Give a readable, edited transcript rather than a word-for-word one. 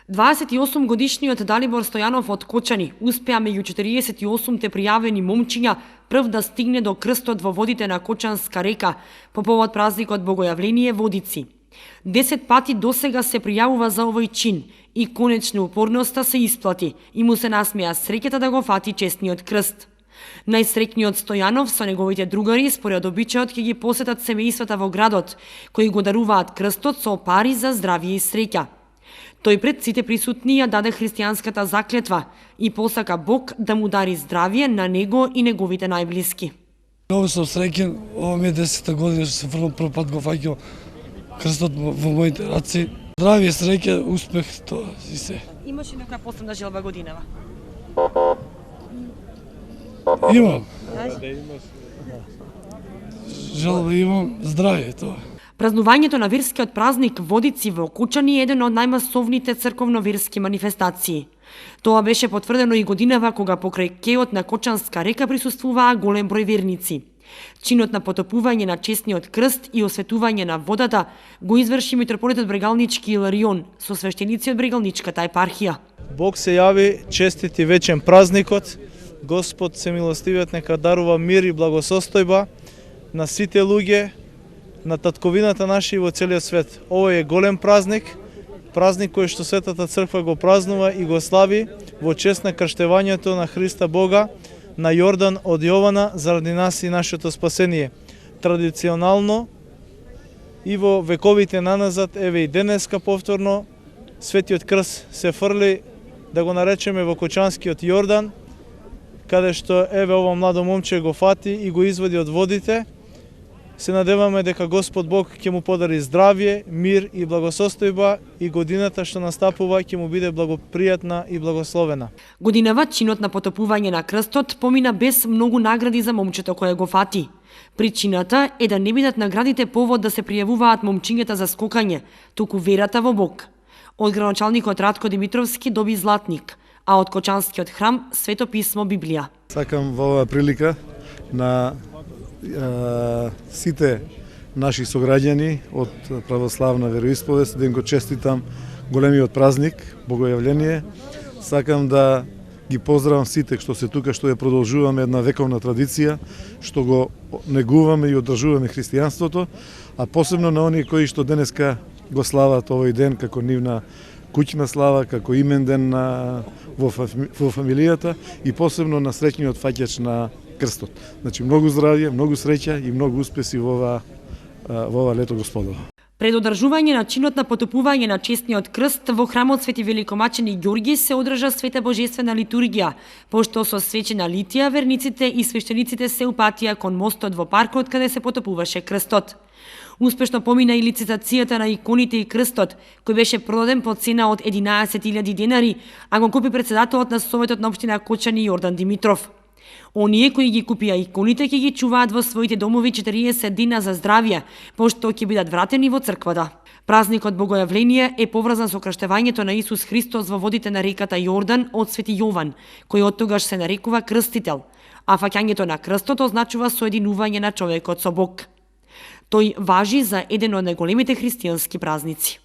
28-годишниот Далибор Стојанов од Кочани успеа меѓу 48 пријавени момчиња прв да стигне до крстот во водите на Кочанска река по повод празникот Богојавление Водици. 10 пати досега се пријавува за овој чин и конечно упорноста се исплати и му се насмеа среќата да го фати честниот крст. Најсреќниот Стојанов со неговите другари според обичајот ќе ги посетат семејствата во градот, кои го даруваат крстот со пари за здравје и среќа. Тој пред сите присутни ја даде христијанската заклетва и посака Бог да му дари здравје на него и неговите најблиски. Многу сум среќен, ова ми е 10-та година што се фрлам прв пат го фаќам крстот во моите раци. Здравје, среќа, успех, тоа и се. Имаш ли некоја последна желба годинава? Имам. Желба имам, здравје тоа. Празнувањето на верскиот празник Водици во Кочани е еден од најмасовните црковно-верски манифестации. Тоа беше потврдено и годинава кога покрај кеот на Кочанска река присуствуваа голем број верници. Чинот на потопување на честниот крст и осветување на водата го изврши митрополитот Брегалнички Иларион со свештеници од Брегалничката епархија. Бог се јави, честит и вечен празникот. Господ се милостивиот нека дарува мир и благосостојба на сите луѓе, на татковината наша и во целиот свет. Овој е голем празник, празник кој што Светата црква го празнува и го слави во чест на крштевањето на Христа Бога на Јордан од Јована заради нас и нашето спасение. Традиционално и во вековите наназад, еве и денеска повторно, Светиот крст се фрли, да го наречеме, во Кочанскиот Јордан, каде што еве ова младо момче го фати и го изводи од водите. Се надеваме дека Господ Бог ќе му подари здравје, мир и благосостојба и годината што настапува ќе му биде благопријатна и благословена. Годинава чинот на потопување на крстот помина без многу награди за момчето кое го фати. Причината е да не бидат наградите повод да се пријавуваат момчињата за скокање, туку верата во Бог. Од градоначалникот Радко Димитровски доби златник, а од Кочанскиот храм Свето писмо Библија. Сакам во оваа прилика на сите наши сограѓани од православна вероисповест да им го честитам големиот празник Богојавление. Сакам да ги поздравам сите што се тука, што ја продолжуваме една вековна традиција, што го негуваме и одржуваме христијанството, а посебно на оние кои што денеска го слават овој ден како нивна куќна слава, како имен ден во фамилијата и посебно на среќниот фаќач на крстот. Значи, многу здравје, многу среќа и многу успеси во ова лето Господово. Пред одржување на чинот на потопување на честниот крст во храмот Свети Великомачени Ѓорги се одржа света божествена литургија, пошто со свечена литија верниците и свештениците се упатија кон мостот во паркот каде се потопуваше крстот. Успешно помина и лицитацијата на иконите и крстот, кој беше продаден по цена од 11.000 денари, а го купи председателот на Советот на општина Кочани Јордан Димитров. Оние кои ги купија иконите ќе ги чуваат во своите домови 40 дена за здравје, пошто ќе бидат вратени во црквата. Празникот Богојавление е поврзан со крштевањето на Исус Христос во водите на реката Јордан од Свети Јован, кој оттогаш се нарекува крстител, а фаќањето на крстот означува соединување на човекот со Бог. Тој важи за еден од најголемите христијански празници.